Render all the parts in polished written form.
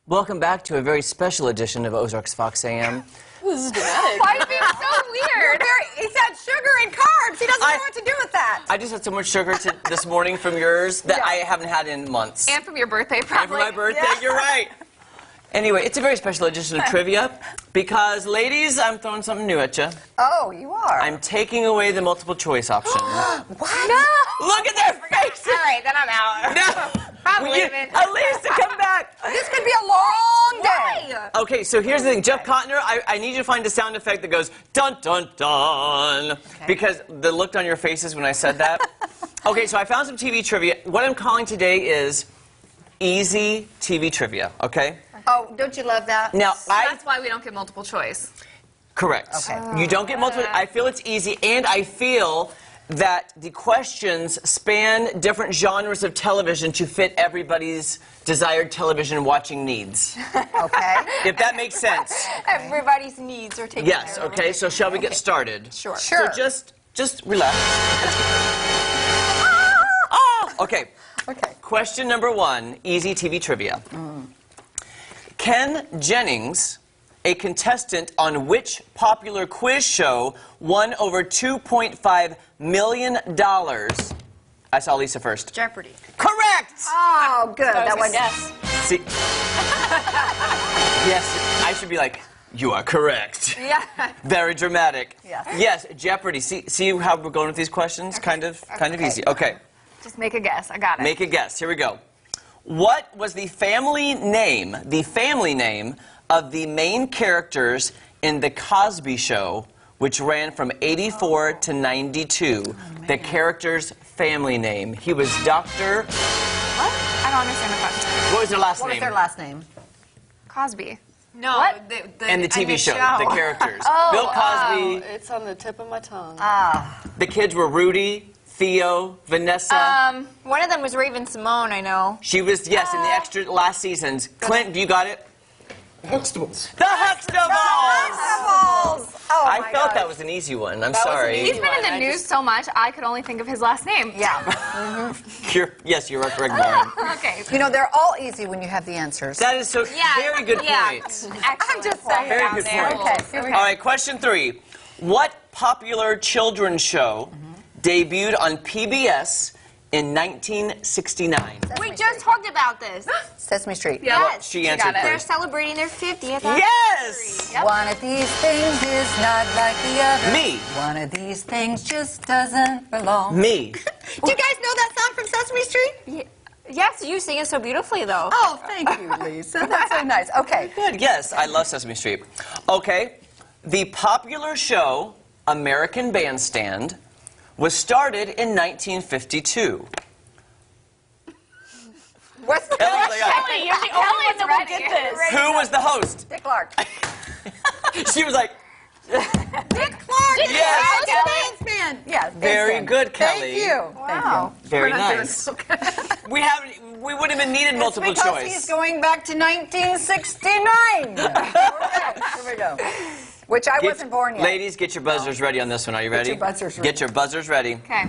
Welcome back to a very special edition of Ozarks Fox AM. This is dramatic. Why are you being so weird? He said sugar and carbs. He doesn't know what to do with that. I just had so much sugar this morning from yours that I haven't had in months. And from your birthday, probably. And for my birthday, you're right. Anyway, it's a very special edition of Trivia because, ladies, I'm throwing something new at you. Oh, you are? I'm taking away the multiple choice option. What? No! Look at their faces! All right, then I'm out. No! I'm leaving. Elisa, come back! This could be a long day. Why? Okay, so here's the thing. Jeff Cotner, I need you to find a sound effect that goes dun dun dun. Okay. Because the look on your faces when I said that. Okay, so I found some TV trivia. What I'm calling today is easy TV trivia, okay? Oh, don't you love that? Now, That's why we don't get multiple choice. Correct. Okay. You don't get multiple. I feel it's easy, and I feel that the questions span different genres of television to fit everybody's desired television watching needs. Okay. If that makes sense. Everybody's needs are taken Yes, okay, so shall we get started? Sure. So just relax. Oh! Okay. Okay. Question number 1, easy TV trivia. Ken Jennings, a contestant on which popular quiz show won over $2.5 million? I saw Lisa first. Jeopardy. Correct! Oh, good. That was Yes. See, yes, I should be like, you are correct. Yeah. Very dramatic. Yes. Yes, Jeopardy. See how we're going with these questions? Kind of easy. Okay. Just make a guess. I got it. Make a guess. Here we go. What was the family name of the main characters in The Cosby Show, which ran from 84 to 92? The character's family name. He was Dr. What? I don't understand the question. What was their last What name? was their last name? Cosby. No, What? And the TV show, the characters. Oh, Bill Cosby. It's on the tip of my tongue. The kids were Rudy, Theo, Vanessa. One of them was Raven Simone, I know. She was, yes, in the extra last seasons. Clint, do you got it? Huxtables. The Huxtables! Oh, I my felt God. that was an easy one. I'm was an sorry. easy He's been in the news so much, I could only think of his last name. Yeah. Yes, you're correct, Lauren. Okay. You know, they're all easy when you have the answers. That is so very good point. I'm just saying. Very good point. Okay. All right, question 3. What popular children's show debuted on PBS in 1969? We just talked about this. Sesame Street. Yeah. Well, she answered got it. first. They're celebrating their 50th. Yes! Yep. One of these things is not like the other. Me. One of these things just doesn't belong. Me. Do you guys know that song from Sesame Street? Yes, you sing it so beautifully, though. Oh, thank you, Lisa. That's so nice. Okay. Good, yes, I love Sesame Street. Okay, the popular show American Bandstand was started in 1952. What's the Kelly's question? like, Kelly, you're the only one that will get this. who was the host? Dick Clark. She was like, Dick Clark. Yes. Bandstand. Yes. Very Bandstand. good, Kelly. Thank you. Wow. very nice. We wouldn't even needed multiple Because choice. he's going back to 1969. Okay, here we go. Which I wasn't born yet. Ladies, get your buzzers ready on this one. Are you ready? your buzzers ready. Get your buzzers ready. Okay.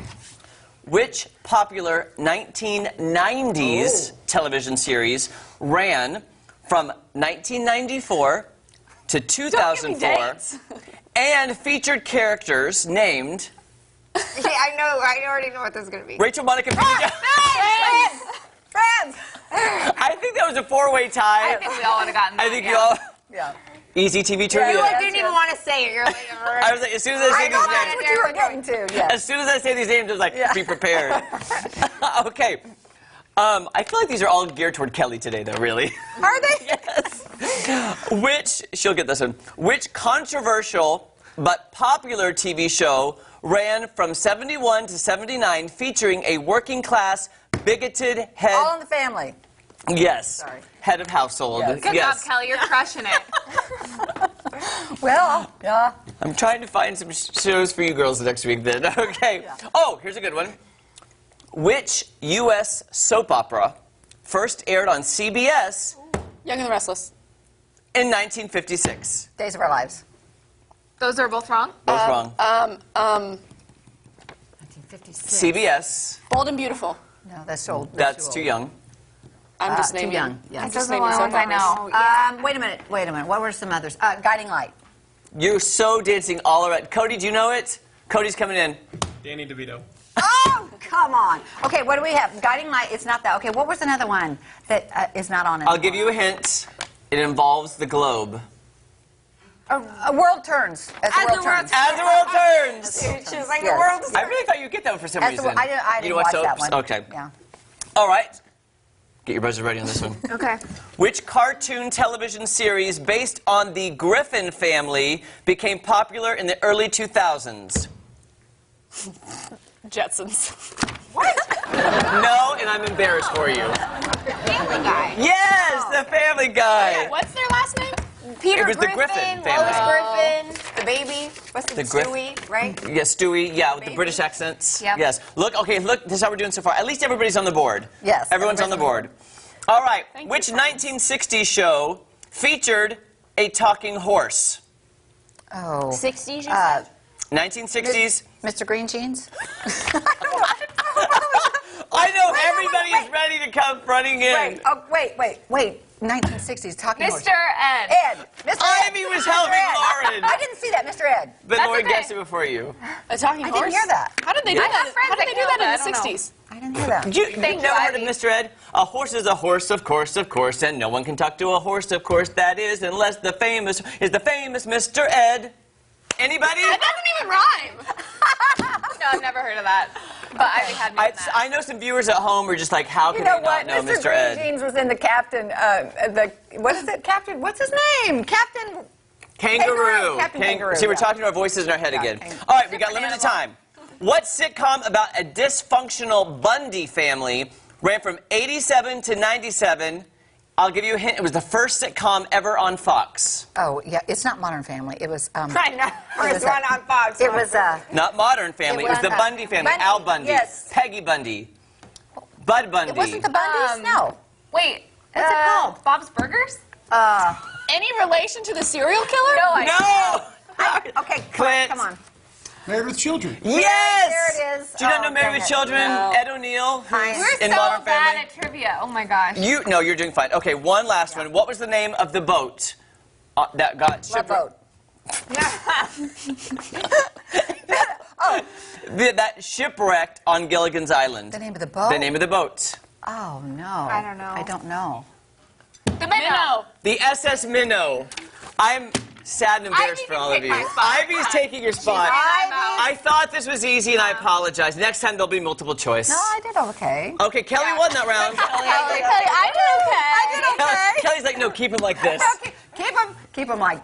Which popular 1990s television series ran from 1994 to 2004 and featured characters named Yeah, I already know what this is going to be. Rachel, Monica, and Phoebe. Friends. I think that was a 4-way tie. I think we all would have gotten that. I think you all... Yeah. Easy TV trivia. You didn't even want to say it. You're like, I was like, as soon as I say these That's names... what you were getting to, yeah. As soon as I say these names, I was like, be prepared. Okay. I feel like these are all geared toward Kelly today, though, really. Are they? Yes. She'll get this one. Which controversial but popular TV show ran from 71 to 79 featuring a working class, bigoted head... All in the Family. Yes. Sorry. Head of household. Yes. Good Yes. job, Kelly. You're crushing it. Well, yeah. I'm trying to find some shows for you girls next week then. Okay. Yeah. Oh, here's a good one. Which U.S. soap opera first aired on CBS Young and the Restless. in 1956? Days of Our Lives. Those are both wrong? Both wrong. 1956. CBS. Bold and Beautiful. No, that's old. That's too young. I'm just too naming. young. Yeah. Those are the only ones I know. Wait a minute. What were some others? Guiding Light. You're so dancing all around. Cody, do you know it? Cody's coming in. Danny DeVito. Oh, come on. Okay, what do we have? Guiding Light. It's not that. Okay, what was another one that is not on it? I'll give you a hint. It involves the globe. A World Turns. As the World Turns. As the world turns. She was like, the world is I really thought you'd get that one for some reason. I didn't watch that one. Okay. Yeah. All right. Get your buzzer ready on this one. Okay. Which cartoon television series based on the Griffin family became popular in the early 2000s? Jetsons. No, and I'm embarrassed for you. Family Guy. Yes, the Family Guy. What's their last name? Peter It was the Griffin family. Lois Griffin, the baby. What's The Griff- Stewie, right? Yes, Stewie, yeah, with the British accents. Yep. Yes. Look, this is how we're doing so far. At least everybody's on the board. Yes, Everyone's on the board. All right. Which you, 1960s show featured a talking horse? Oh. 60s, you said? 1960s. Mr. Green Jeans? I know everybody is ready to come running in. Wait. 1960s talking horse. Mr. Ed. Ed. Mr. Ed. Ivy was Mr. helping Ed. Lauren. I didn't see that, Mr. Ed. But That's Lauren okay. guessed it before you. A talking I horse? didn't hear that. How did they do I that? have friends How did that they do know that that. in I the don't know. 60s? I didn't hear that. You've Thank never you, heard of Ivy. Mr. Ed? A horse is a horse, of course, and no one can talk to a horse, of course, that is, unless the famous Mr. Ed. Anybody? That doesn't even rhyme. No, I've never heard of that. But Ivy had me on that. I know some viewers at home are just like, how You can know they what? not know Mr. Mr. Green Ed? Jeans was in the Captain, what is it? Captain, what's his name? Captain... Kangaroo. Captain Kangaroo, See, we're yeah. talking to our voices in our head Yeah, again. kangaroo. All right, we got Different limited animal. time. What sitcom about a dysfunctional Bundy family ran from 87 to 97? I'll give you a hint. It was the first sitcom ever on Fox. Oh, yeah, it's not Modern Family. It was... I know. First one on Fox. It was, Not Modern Family. It was the Bundy family. Bundy, Al Bundy. yes. Peggy Bundy. Bud Bundy. It wasn't the Bundys? No. Wait. What's it called? Bob's Burgers? Any relation to the serial killer? No, No! Okay, Clint. come on. Married with Children. Yes! There it is. Do you not know Oh, Married dang with it. Children? No. Ed O'Neill, who's We're in so Modern bad Family? at trivia. Oh my gosh. No, you're doing fine. Okay, one last one. What was the name of the boat that got Love shipwrecked? Boat. That shipwrecked on Gilligan's Island. The name of the boat? The name of the boat. Oh, no. I don't know. I don't know. The Minnow. The SS Minnow. I'm sad and embarrassed Ivy for can all of take you. my spot. Ivy's taking your spot. I thought this was easy, and I apologize. Next time there'll be multiple choice. No, I did okay. Okay, Kelly won that round. I did okay. Kelly's like, no, keep him like this. Keep them like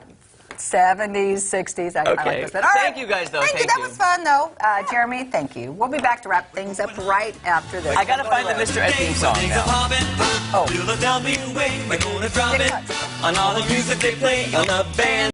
70s, 60s. I like Okay. this bit. All Thank right. you guys, though. Thank you. Thank That you. was fun, though. Jeremy, thank you. We'll be back to wrap things up right after this. I gotta find the Mr. Ed theme song now. Oh. Feel the W wave, we're gonna drop Dick it Hudson. on all the music they play on the band.